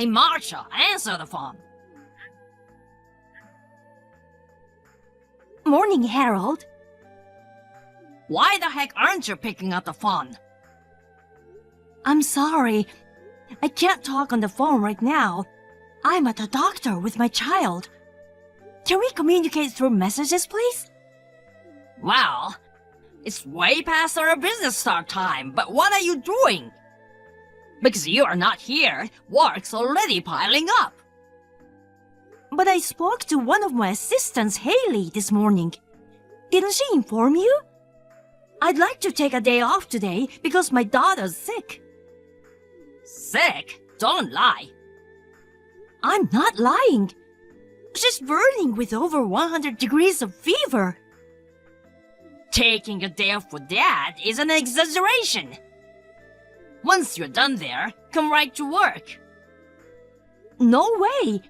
Hey, Marcia, answer the phone. Morning, Harold. Why the heck aren't you picking up the phone? I'm sorry. I can't talk on the phone right now. I'm at the doctor with my child. Can we communicate through messages, please? Well, it's way past our business start time, but what are you doing? Because you are not here, work's already piling up. But I spoke to one of my assistants, Haley, this morning. Didn't she inform you? I'd like to take a day off today because my daughter's sick. Sick? Don't lie. I'm not lying. She's burning with over 100 degrees of fever. Taking a day off for that is an exaggeration. Once you're done there, come right to work. No way.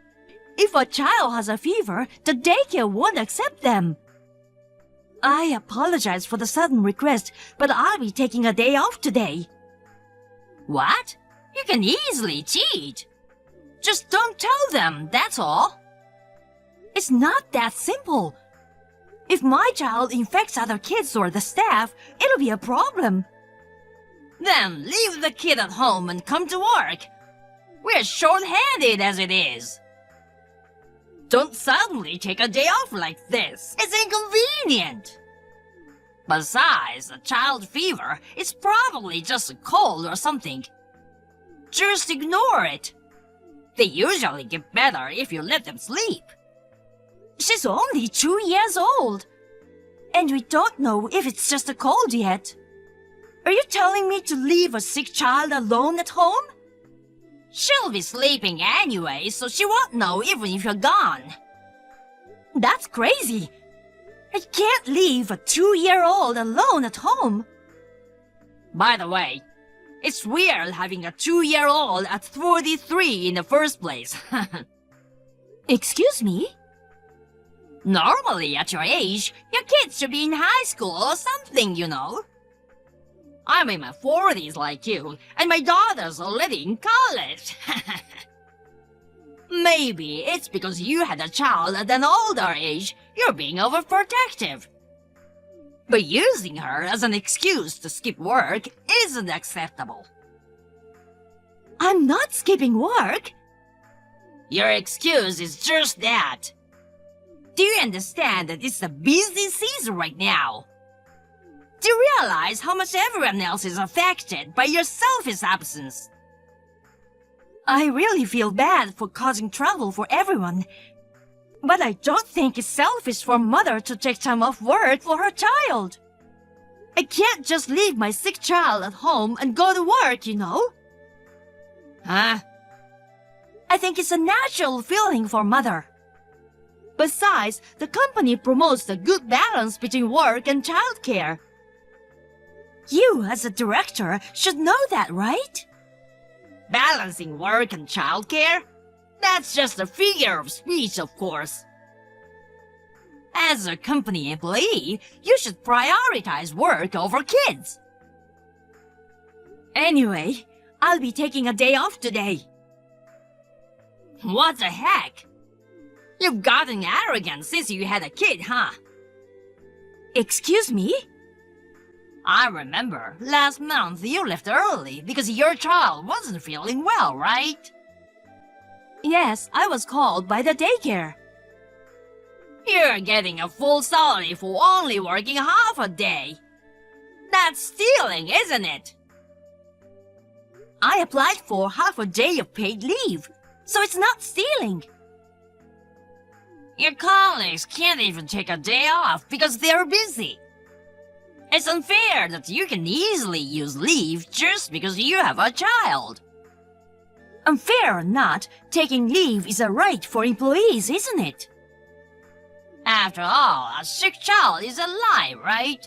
If a child has a fever, the daycare won't accept them. I apologize for the sudden request, but I'll be taking a day off today. What? You can easily cheat. Just don't tell them, that's all. It's not that simple. If my child infects other kids or the staff, it'll be a problem. Then leave the kid at home and come to work. We're short-handed as it is. Don't suddenly take a day off like this. It's inconvenient. Besides, a child fever is probably just a cold or something. Just ignore it. They usually get better if you let them sleep. She's only 2 years old. And we don't know if it's just a cold yet. Are you telling me to leave a sick child alone at home? She'll be sleeping anyway, so she won't know even if you're gone. That's crazy. I can't leave a 2-year-old alone at home. By the way, it's weird having a 2-year-old at 43 in the first place. Excuse me? Normally, at your age, your kids should be in high school or something, you know. I'm in my 40s like you, and my daughter's already in college. Maybe it's because you had a child at an older age, you're being overprotective. But using her as an excuse to skip work isn't acceptable. I'm not skipping work. Your excuse is just that. Do you understand that it's the busy season right now? Do you realize how much everyone else is affected by your selfish absence? I really feel bad for causing trouble for everyone. But I don't think it's selfish for a mother to take time off work for her child. I can't just leave my sick child at home and go to work, you know? Huh? I think it's a natural feeling for a mother. Besides, the company promotes the good balance between work and childcare. You, as a director, should know that, right? Balancing work and childcare? That's just a figure of speech, of course. As a company employee, you should prioritize work over kids. Anyway, I'll be taking a day off today. What the heck? You've gotten arrogant since you had a kid, huh? Excuse me? I remember, last month you left early because your child wasn't feeling well, right? Yes, I was called by the daycare. You're getting a full salary for only working half a day. That's stealing, isn't it? I applied for half a day of paid leave, so it's not stealing. Your colleagues can't even take a day off because they're busy. It's unfair that you can easily use leave just because you have a child. Unfair or not, taking leave is a right for employees, isn't it? After all, a sick child is a lie, right?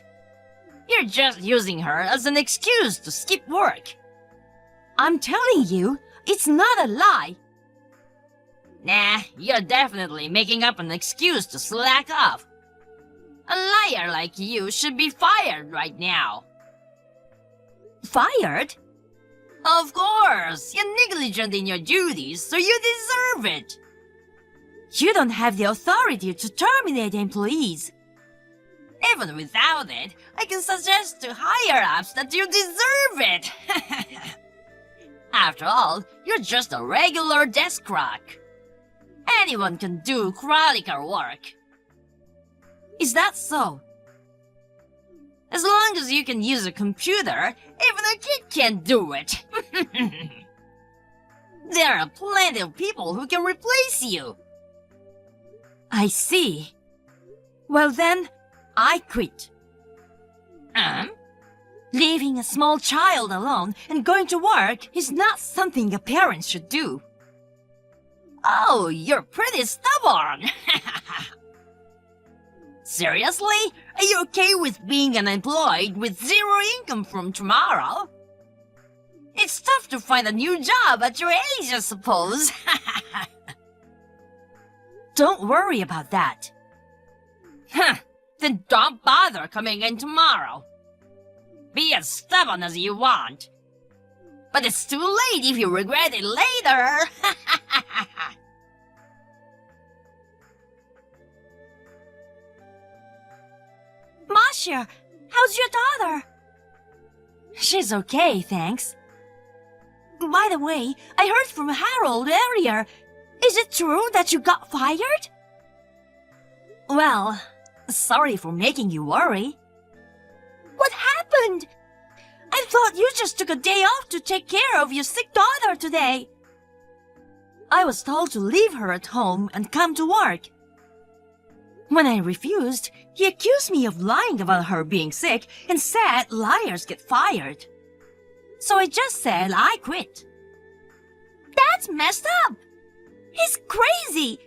You're just using her as an excuse to skip work. I'm telling you, it's not a lie. Nah, you're definitely making up an excuse to slack off. A liar like you should be fired right now. Fired? Of course, you're negligent in your duties, so you deserve it. You don't have the authority to terminate employees. Even without it, I can suggest to higher-ups that you deserve it. After all, you're just a regular desk clerk. Anyone can do clerical work. Is that so? As long as you can use a computer, even a kid can do it. There are plenty of people who can replace you. I see. Well then, I quit. Leaving a small child alone and going to work is not something a parent should do. Oh, you're pretty stubborn. Seriously? Are you okay with being unemployed with zero income from tomorrow? It's tough to find a new job at your age, I suppose. Don't worry about that. Then don't bother coming in tomorrow. Be as stubborn as you want. But it's too late if you regret it later. Masha, how's your daughter? She's okay, thanks. By the way, I heard from Harold earlier. Is it true that you got fired? Well, sorry for making you worry. What happened? I thought you just took a day off to take care of your sick daughter today. I was told to leave her at home and come to work. When I refused, he accused me of lying about her being sick and said liars get fired. So I just said I quit. That's messed up. He's crazy.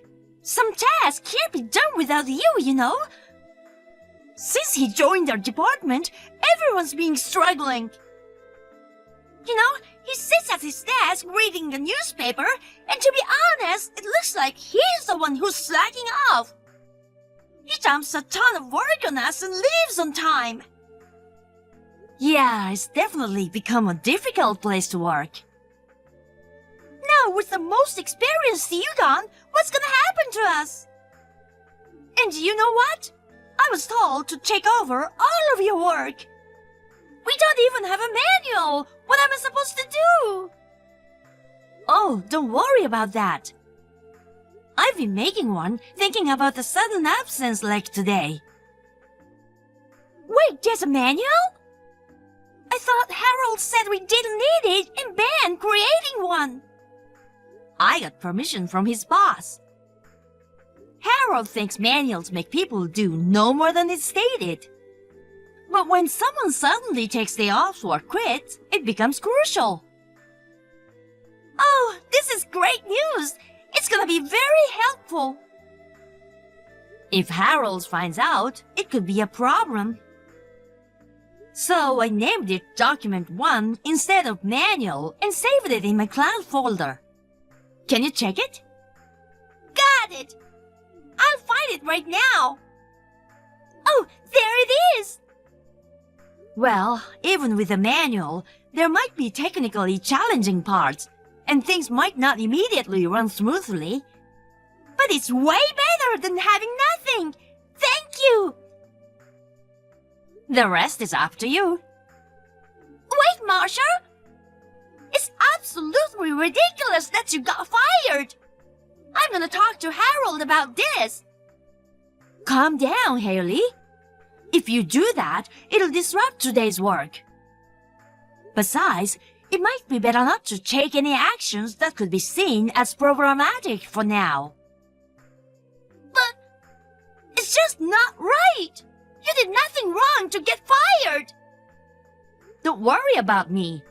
Some tasks can't be done without you, you know. Since he joined our department, everyone's been struggling. You know, he sits at his desk reading the newspaper, and to be honest, it looks like he's the one who's slacking off. He dumps a ton of work on us and leaves on time. Yeah, it's definitely become a difficult place to work. Now, with the most experienced you gone, what's gonna happen to us? And you know what? I was told to take over all of your work. We don't even have a manual. What am I supposed to do? Oh, don't worry about that. I've been making one, thinking about the sudden absence like today. Wait, there's a manual? I thought Harold said we didn't need it and banned creating one. I got permission from his boss. Harold thinks manuals make people do no more than it's stated. But when someone suddenly takes day off or quits, it becomes crucial. Oh, this is great news! It's gonna be very helpful. If Harold finds out, it could be a problem. So I named it Document 1 instead of Manual and saved it in my cloud folder. Can you check it? Got it! I'll find it right now. Oh, there it is! Well, even with the manual, there might be technically challenging parts, and things might not immediately run smoothly. But it's way better than having nothing! Thank you! The rest is up to you. Wait, Marsha! It's absolutely ridiculous that you got fired! I'm gonna talk to Harold about this. Calm down, Haley. If you do that, it'll disrupt today's work. Besides, it might be better not to take any actions that could be seen as problematic for now. But it's just not right. You did nothing wrong to get fired. Don't worry about me.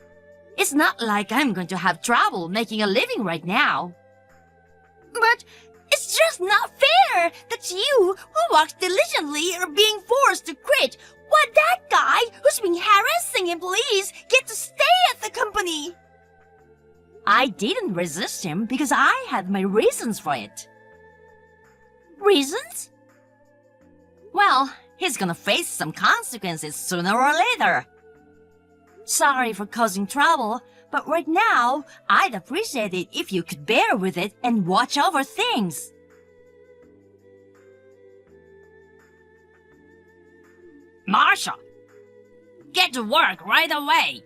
It's not like I'm going to have trouble making a living right now. But it's just not fair that you, who works diligently, are being forced to quit, while that guy who's been harassing employees gets to stay at the company. I didn't resist him because I had my reasons for it. Reasons? Well, he's gonna face some consequences sooner or later. Sorry for causing trouble, but right now, I'd appreciate it if you could bear with it and watch over things. Marsha, get to work right away.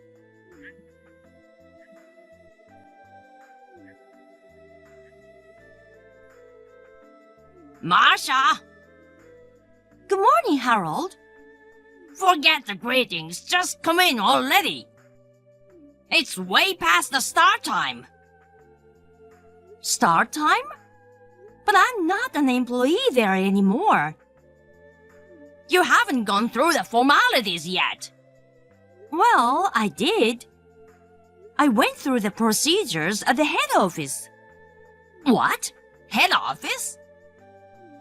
Marsha, Good morning, Harold. forget the greetings. Just come in already. It's way past the start time. Start time? But I'm not an employee there anymore. You haven't gone through the formalities yet. Well, I did. I went through the procedures at the head office. What? Head office?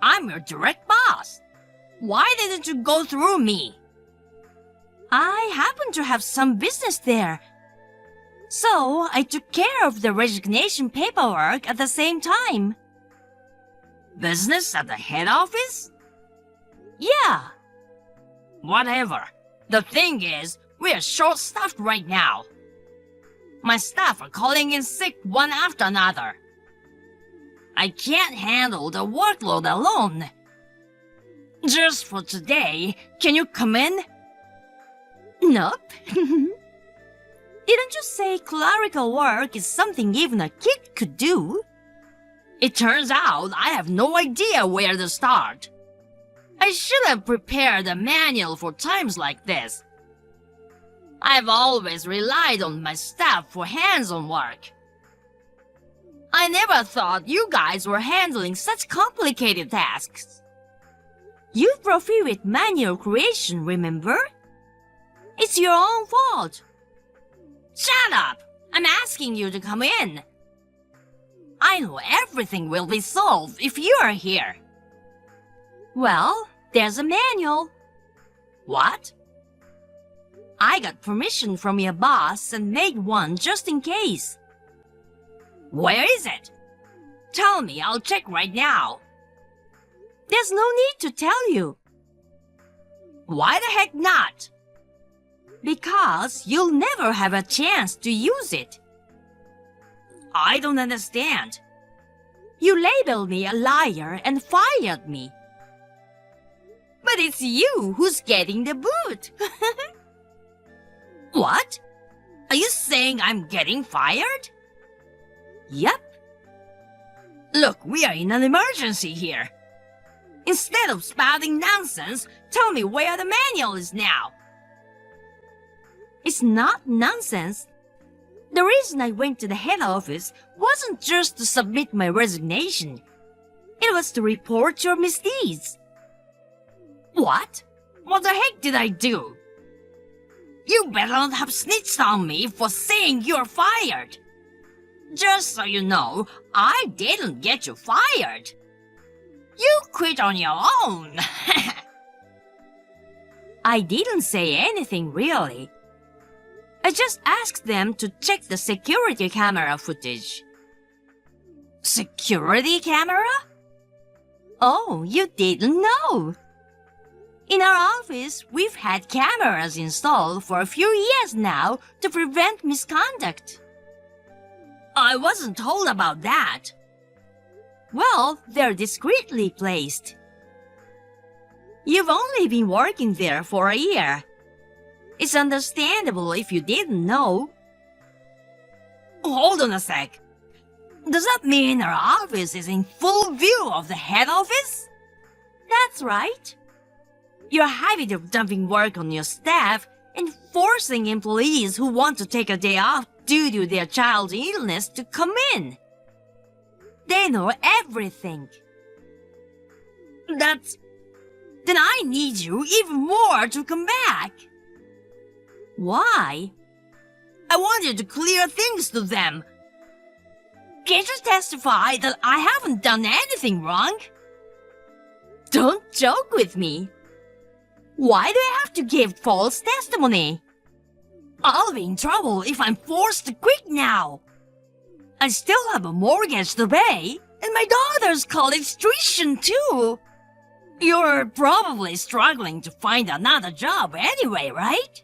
I'm your direct boss. Why didn't you go through me? I happen to have some business there. So I took care of the resignation paperwork at the same time. Business at the head office? Yeah. Whatever. The thing is, we're short-staffed right now. My staff are calling in sick one after another. I can't handle the workload alone. Just for today, can you come in? Nope. Didn't you say clerical work is something even a kid could do? It turns out I have no idea where to start. I should have prepared a manual for times like this. I've always relied on my staff for hands-on work. I never thought you guys were handling such complicated tasks. You prohibit manual creation, remember? It's your own fault. Shut up! I'm asking you to come in. I know everything will be solved if you are here. Well, there's a manual. What? I got permission from your boss and made one just in case. Where is it? Tell me, I'll check right now. There's no need to tell you. Why the heck not? Because you'll never have a chance to use it. I don't understand. You labeled me a liar and fired me. But it's you who's getting the boot. What? Are you saying I'm getting fired? Yep. Look, we are in an emergency here. Instead of spouting nonsense, tell me where the manual is now. It's not nonsense. The reason I went to the head office wasn't just to submit my resignation. It was to report your misdeeds. What? What the heck did I do? You better not have snitched on me for saying you're fired. Just so you know, I didn't get you fired. You quit on your own. I didn't say anything really. I just asked them to check the security camera footage. Security camera? Oh, you didn't know? In our office, we've had cameras installed for a few years now to prevent misconduct. I wasn't told about that. Well, they're discreetly placed. You've only been working there for a year. It's understandable if you didn't know. Hold on a sec. Does that mean our office is in full view of the head office? That's right. Your habit of dumping work on your staff and forcing employees who want to take a day off due to their child's illness to come in. They know everything. Then I need you even more to come back. Why? I want you to clear things to them. Can't you testify that I haven't done anything wrong? Don't joke with me. Why do I have to give false testimony? I'll be in trouble if I'm forced to quit now. I still have a mortgage to pay, and my daughter's college tuition too. You're probably struggling to find another job anyway, right?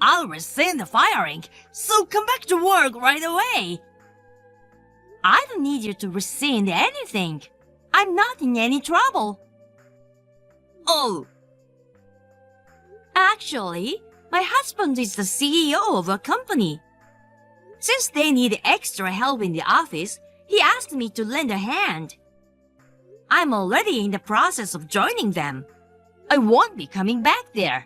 I'll rescind the firing, so come back to work right away. I don't need you to rescind anything. I'm not in any trouble. Oh, Actually, my husband is the CEO of a company. Since they need extra help in the office, he asked me to lend a hand. I'm already in the process of joining them. I won't be coming back there.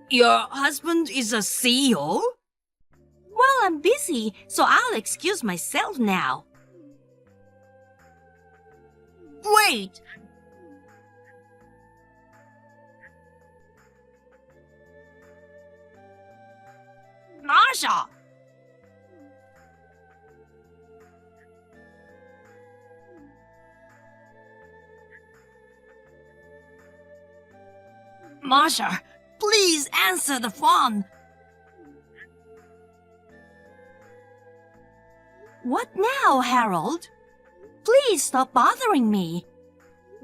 your husband is a CEO? Well, I'm busy, so I'll excuse myself now. Wait! Marsha! Marsha, please answer the phone. What now, Harold? Please stop bothering me.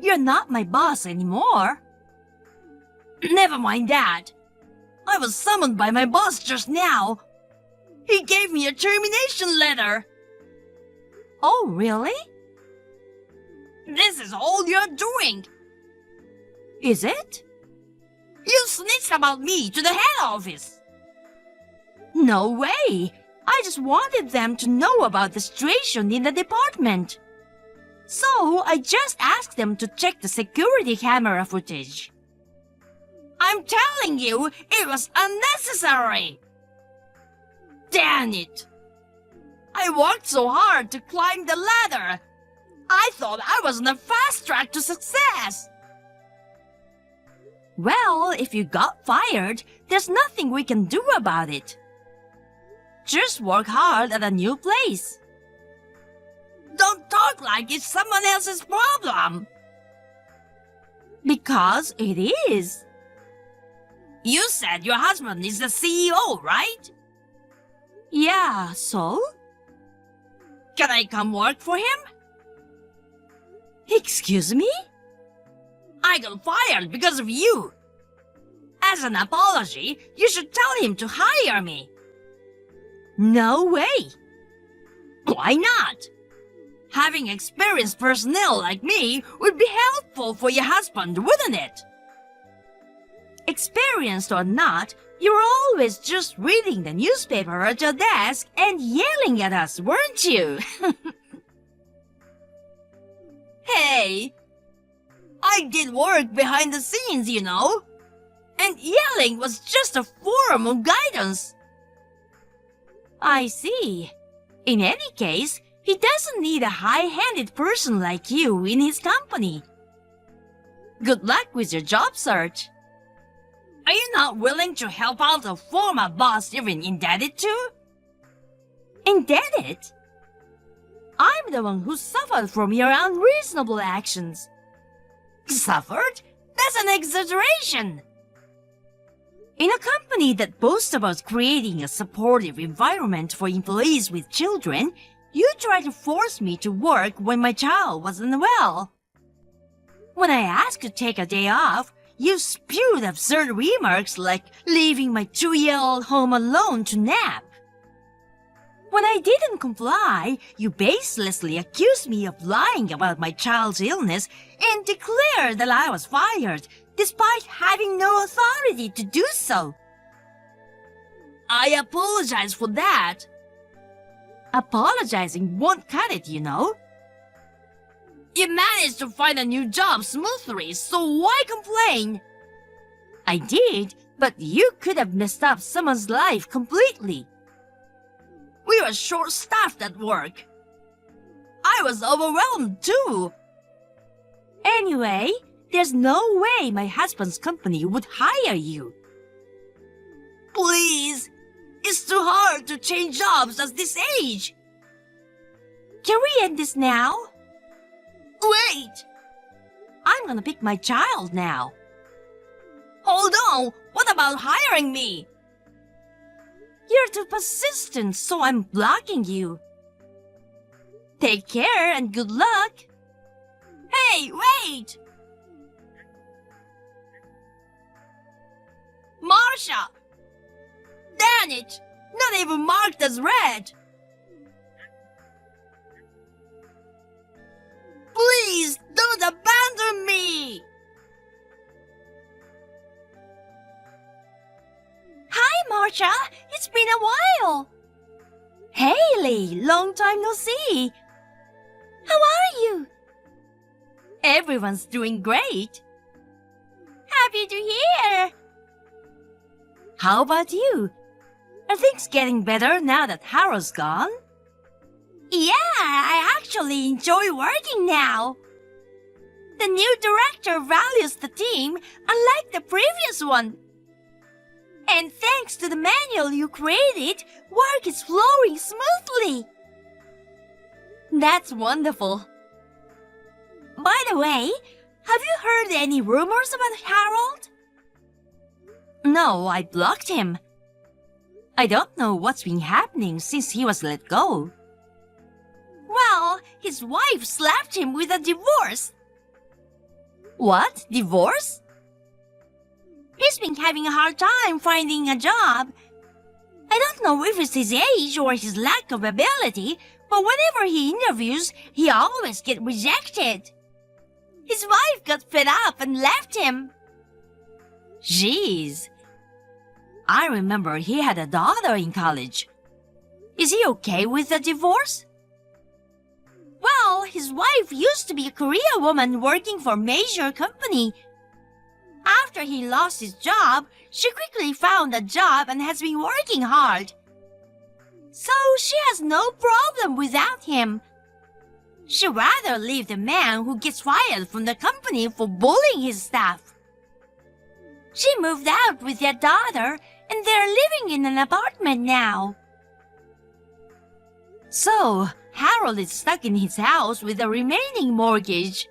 You're not my boss anymore. Never mind that. I was summoned by my boss just now. He gave me a termination letter. Oh, really? This is all you're doing. Is it? You snitched about me to the head office. No way. I just wanted them to know about the situation in the department. So I just asked them to check the security camera footage. I'm telling you, it was unnecessary. Damn it. I worked so hard to climb the ladder. I thought I was on a fast track to success. Well, if you got fired, there's nothing we can do about it. Just work hard at a new place. Don't talk like it's someone else's problem. Because it is. You said your husband is the CEO, right? Yeah, so? Can I come work for him? Excuse me? I got fired because of you. As an apology, you should tell him to hire me. No way. Why not? Having experienced personnel like me would be helpful for your husband, wouldn't it? Experienced or not, you were always just reading the newspaper at your desk and yelling at us, weren't you? Hey, I did work behind the scenes, you know. And yelling was just a form of guidance. I see. In any case, he doesn't need a high-handed person like you in his company. Good luck with your job search. Are you not willing to help out a former boss you've been indebted to? Indebted? I'm the one who suffered from your unreasonable actions. Suffered? That's an exaggeration. In a company that boasts about creating a supportive environment for employees with children, you tried to force me to work when my child wasn't well. When I asked to take a day off, you spewed absurd remarks like leaving my 2-year-old home alone to nap. When I didn't comply, you baselessly accused me of lying about my child's illness and declared that I was fired, despite having no authority to do so. I apologize for that. Apologizing won't cut it, you know. You managed to find a new job smoothly, so why complain? I did, but you could have messed up someone's life completely. We were short-staffed at work. I was overwhelmed too. Anyway, there's no way my husband's company would hire you. Please, it's too hard to change jobs at this age. Can we end this now? Wait! I'm gonna pick my child now. Hold on, what about hiring me? You're too persistent, so I'm blocking you. Take care and good luck. Hey, wait! Marsha, on it! Not even marked as red! Please, don't abandon me! Hi, Marcia. It's been a while. Haley, long time no see. How are you? Everyone's doing great. Happy to hear. How about you? Are things getting better now that Harold's gone? Yeah, I actually enjoy working now. The new director values the team unlike the previous one. And thanks to the manual you created, work is flowing smoothly. That's wonderful. By the way, have you heard any rumors about Harold? No, I blocked him. I don't know what's been happening since he was let go. Well, his wife slapped him with a divorce. What? Divorce? He's been having a hard time finding a job. I don't know if it's his age or his lack of ability, but whenever he interviews, he always gets rejected. His wife got fed up and left him. Jeez. I remember he had a daughter in college. Is he okay with the divorce? Well, his wife used to be a career woman working for a major company. After he lost his job, she quickly found a job and has been working hard. So she has no problem without him. She'd rather leave the man who gets fired from the company for bullying his staff. She moved out with their daughter and they're living in an apartment now. So, Harold is stuck in his house with the remaining mortgage.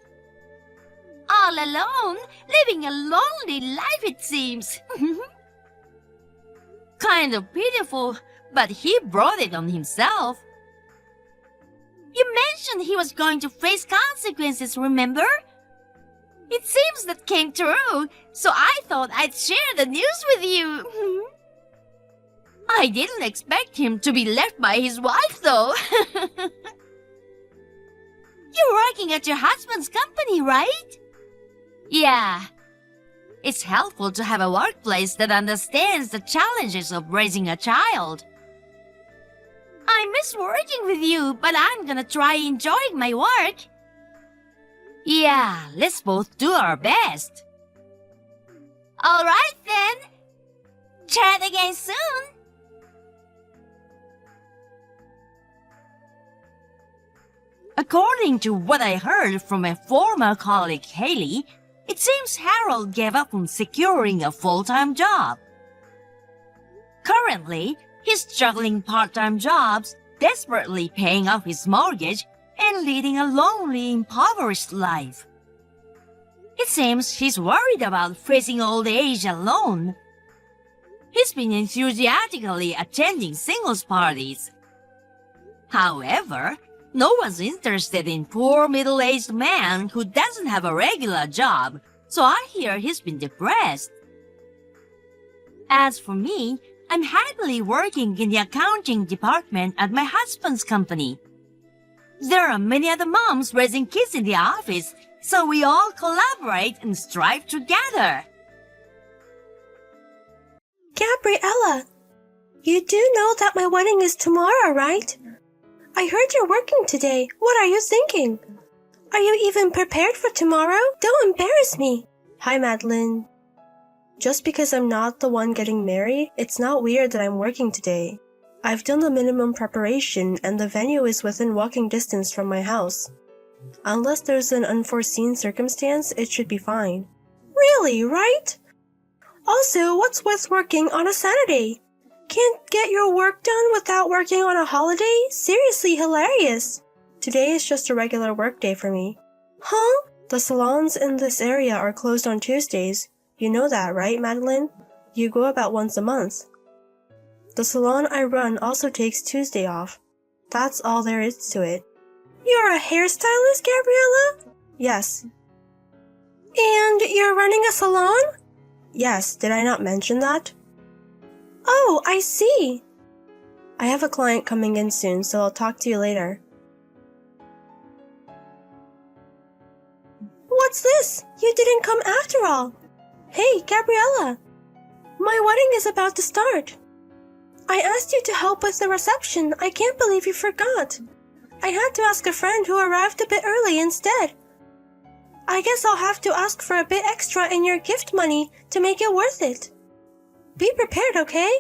All alone, living a lonely life it seems. Kind of pitiful, but he brought it on himself. You mentioned he was going to face consequences, remember? It seems that came true, so I thought I'd share the news with you. I didn't expect him to be left by his wife, though. You're working at your husband's company, right? Yeah. It's helpful to have a workplace that understands the challenges of raising a child. I miss working with you, but I'm gonna try enjoying my work. Yeah, let's both do our best. All right, then. Chat again soon. According to what I heard from a former colleague, Haley, it seems Harold gave up on securing a full-time job. Currently, he's juggling part-time jobs, desperately paying off his mortgage, and leading a lonely, impoverished life. It seems he's worried about facing old age alone. He's been enthusiastically attending singles parties. However, no one's interested in poor middle-aged man who doesn't have a regular job, so I hear he's been depressed. As for me, I'm happily working in the accounting department at my husband's company. There are many other moms raising kids in the office, so we all collaborate and strive together. Gabriella, you do know that my wedding is tomorrow, right? I heard you're working today. What are you thinking? Are you even prepared for tomorrow? Don't embarrass me. Hi, Madeline. Just because I'm not the one getting married, it's not weird that I'm working today. I've done the minimum preparation and the venue is within walking distance from my house. Unless there's an unforeseen circumstance, it should be fine. Really, right? Also, what's with working on a Saturday? Can't get your work done without working on a holiday? Seriously hilarious. Today is just a regular work day for me. Huh? The salons in this area are closed on Tuesdays. You know that, right, Madeline? You go about once a month. The salon I run also takes Tuesday off. That's all there is to it. You're a hairstylist, Gabriella? Yes. And you're running a salon? Yes, did I not mention that? Oh, I see. I have a client coming in soon, so I'll talk to you later. What's this? You didn't come after all. Hey, Gabriella. My wedding is about to start. I asked you to help with the reception. I can't believe you forgot. I had to ask a friend who arrived a bit early instead. I guess I'll have to ask for a bit extra in your gift money to make it worth it. Be prepared, okay?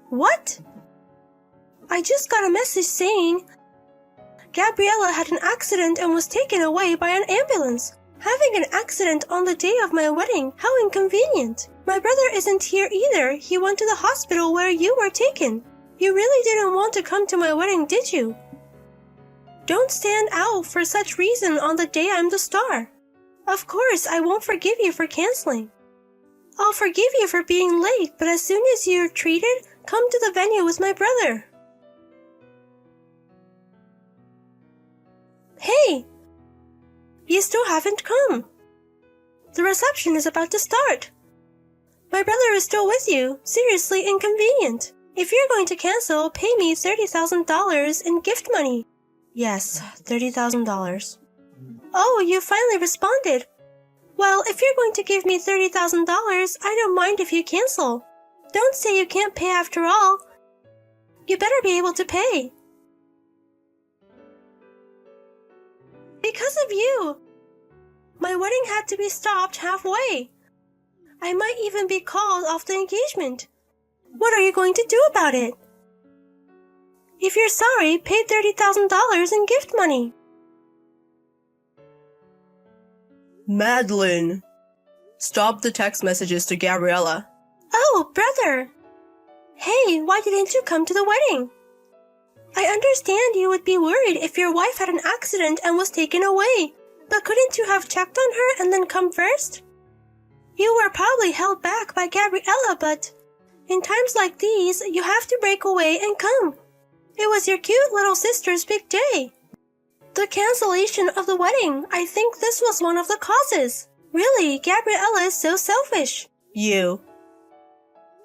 What? I just got a message saying Gabriella had an accident and was taken away by an ambulance. Having an accident on the day of my wedding, how inconvenient. My brother isn't here either. He went to the hospital where you were taken. You really didn't want to come to my wedding, did you? Don't stand out for such reason on the day I'm the star. Of course, I won't forgive you for canceling. I'll forgive you for being late, but as soon as you're treated, come to the venue with my brother. Hey! You still haven't come. The reception is about to start. My brother is still with you. Seriously inconvenient. If you're going to cancel, pay me $30,000 in gift money. Yes, $30,000. Oh, you finally responded. Well, if you're going to give me $30,000, I don't mind if you cancel. Don't say you can't pay after all. You better be able to pay. Because of you. My wedding had to be stopped halfway. I might even be called off the engagement. What are you going to do about it? If you're sorry, pay $30,000 in gift money. Madeline! Stop the text messages to Gabriella. Oh, brother. Hey, why didn't you come to the wedding? I understand you would be worried if your wife had an accident and was taken away, but couldn't you have checked on her and then come first? You were probably held back by Gabriella, but in times like these, you have to break away and come. It was your cute little sister's big day. The cancellation of the wedding, I think this was one of the causes. Really, Gabriella is so selfish. You.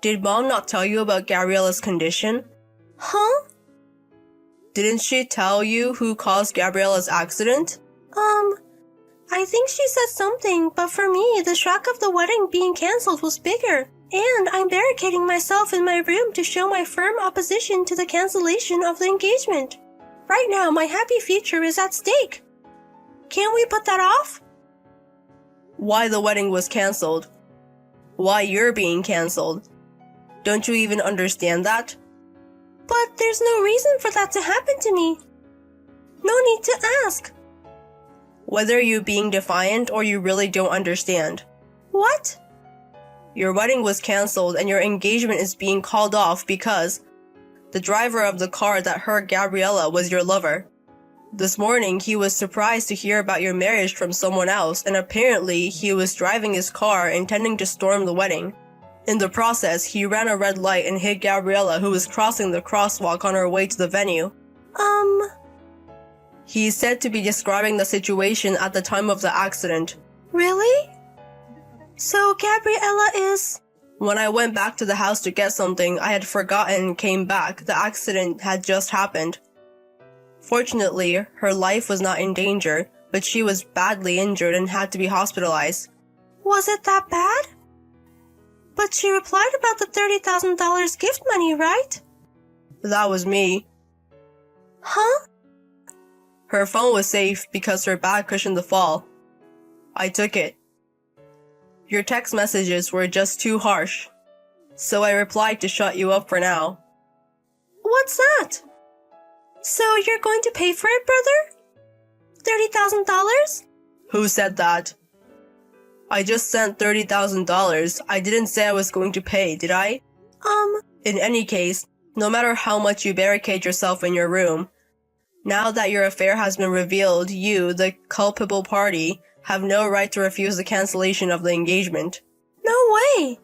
Did Mom not tell you about Gabriella's condition? Huh? Didn't she tell you who caused Gabriella's accident? I think she said something, but for me, the shock of the wedding being cancelled was bigger. And I'm barricading myself in my room to show my firm opposition to the cancellation of the engagement. Right now, my happy future is at stake. Can't we put that off? Why the wedding was cancelled? Why you're being cancelled? Don't you even understand that? But there's no reason for that to happen to me. No need to ask. Whether you're being defiant or you really don't understand. What? Your wedding was cancelled and your engagement is being called off because the driver of the car that hurt Gabriella was your lover. This morning, he was surprised to hear about your marriage from someone else, and apparently he was driving his car intending to storm the wedding. In the process, he ran a red light and hit Gabriella, who was crossing the crosswalk on her way to the venue. He's said to be describing the situation at the time of the accident. Really? So Gabriella is... When I went back to the house to get something I had forgotten and came back, the accident had just happened. Fortunately, her life was not in danger, but she was badly injured and had to be hospitalized. Was it that bad? But she replied about the $30,000 gift money, right? That was me. Huh? Her phone was safe because her bag cushioned the fall. I took it. Your text messages were just too harsh, so I replied to shut you up for now. What's that? So you're going to pay for it, brother? $30,000? Who said that? I just sent $30,000. I didn't say I was going to pay, did I? In any case, no matter how much you barricade yourself in your room, now that your affair has been revealed, you, the culpable party, have no right to refuse the cancellation of the engagement. No way!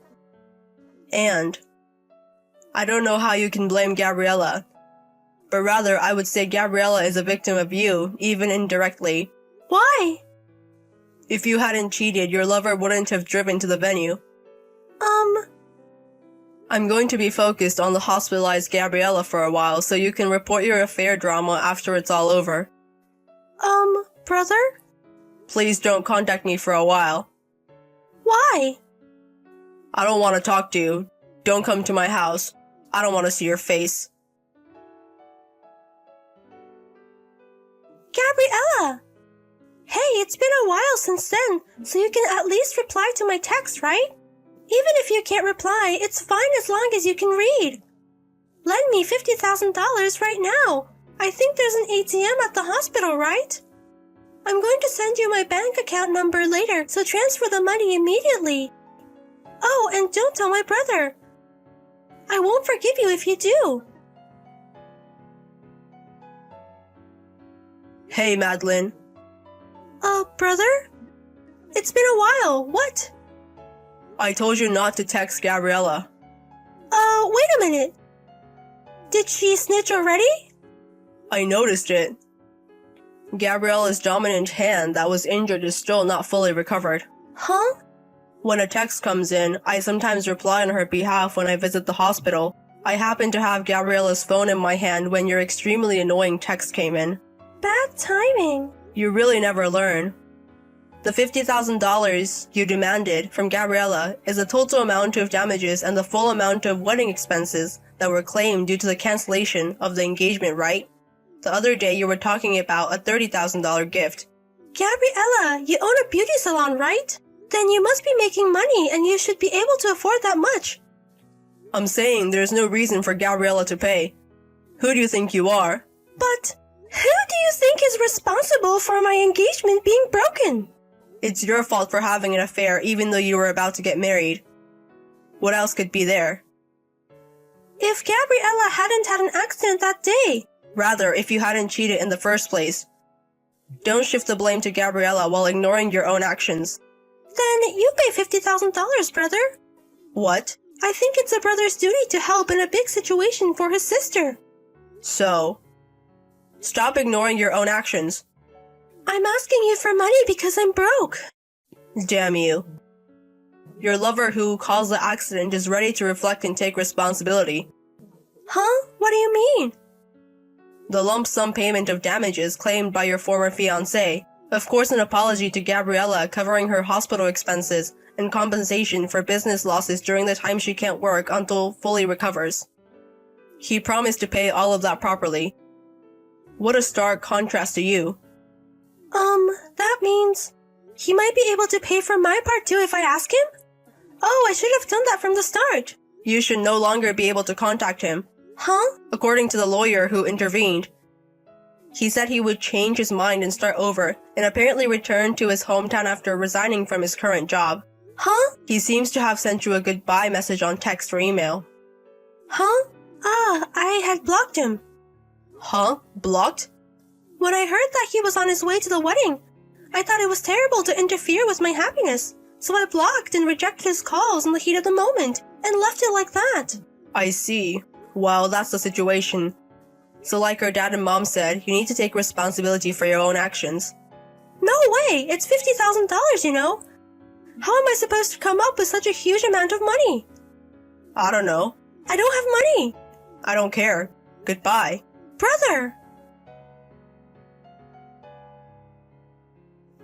And I don't know how you can blame Gabriella, but rather I would say Gabriella is a victim of you, even indirectly. Why? If you hadn't cheated, your lover wouldn't have driven to the venue. I'm going to be focused on the hospitalized Gabriella for a while so you can report your affair drama after it's all over. Brother? Please don't contact me for a while. Why? I don't want to talk to you. Don't come to my house. I don't want to see your face. Gabriella! Hey, it's been a while since then, so you can at least reply to my text, right? Even if you can't reply, it's fine as long as you can read. Lend me $50,000 right now. I think there's an ATM at the hospital, right? I'm going to send you my bank account number later, so transfer the money immediately. Oh, and don't tell my brother. I won't forgive you if you do. Hey, Madeline. Brother? It's been a while. What? I told you not to text Gabriella. Wait a minute. Did she snitch already? I noticed it. Gabriella's dominant hand that was injured is still not fully recovered. Huh? When a text comes in, I sometimes reply on her behalf when I visit the hospital. I happen to have Gabriella's phone in my hand when your extremely annoying text came in. Bad timing. You really never learn. The $50,000 you demanded from Gabriella is the total amount of damages and the full amount of wedding expenses that were claimed due to the cancellation of the engagement, right? The other day you were talking about a $30,000 gift. Gabriella, you own a beauty salon, right? Then you must be making money and you should be able to afford that much. I'm saying there's no reason for Gabriella to pay. Who do you think you are? But who do you think is responsible for my engagement being broken? It's your fault for having an affair even though you were about to get married. What else could be there? If Gabriella hadn't had an accident that day. Rather, if you hadn't cheated in the first place. Don't shift the blame to Gabriella while ignoring your own actions. Then you pay $50,000, brother. What? I think it's a brother's duty to help in a big situation for his sister. So, stop ignoring your own actions. I'm asking you for money because I'm broke. Damn you. Your lover who caused the accident is ready to reflect and take responsibility. Huh? What do you mean? The lump sum payment of damages claimed by your former fiancé. Of course, an apology to Gabriella covering her hospital expenses and compensation for business losses during the time she can't work until fully recovers. He promised to pay all of that properly. What a stark contrast to you. That means he might be able to pay for my part too if I ask him? Oh, I should have done that from the start. You should no longer be able to contact him. Huh? According to the lawyer who intervened, he said he would change his mind and start over, and apparently return to his hometown after resigning from his current job. Huh? He seems to have sent you a goodbye message on text or email. Huh? I had blocked him. Huh? Blocked? When I heard that he was on his way to the wedding, I thought it was terrible to interfere with my happiness, so I blocked and rejected his calls in the heat of the moment, and left it like that. I see. Well, that's the situation. So like our dad and mom said, you need to take responsibility for your own actions. No way! It's $50,000, you know? How am I supposed to come up with such a huge amount of money? I don't know. I don't have money! I don't care. Goodbye. Brother!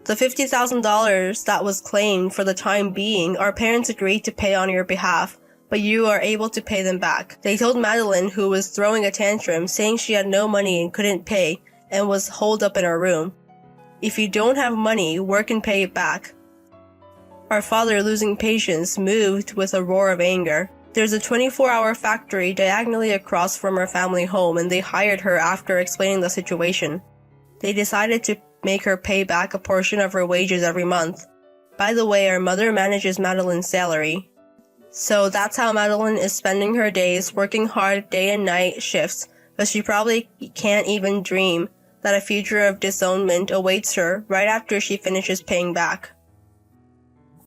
The $50,000 that was claimed for the time being, our parents agreed to pay on your behalf, but you are able to pay them back. They told Madeline, who was throwing a tantrum, saying she had no money and couldn't pay, and was holed up in her room. If you don't have money, work and pay it back. Our father, losing patience, moved with a roar of anger. There's a 24-hour factory diagonally across from our family home, and they hired her after explaining the situation. They decided to make her pay back a portion of her wages every month. By the way, our mother manages Madeline's salary. So that's how Madeline is spending her days, working hard day and night shifts, but she probably can't even dream that a future of disownment awaits her right after she finishes paying back.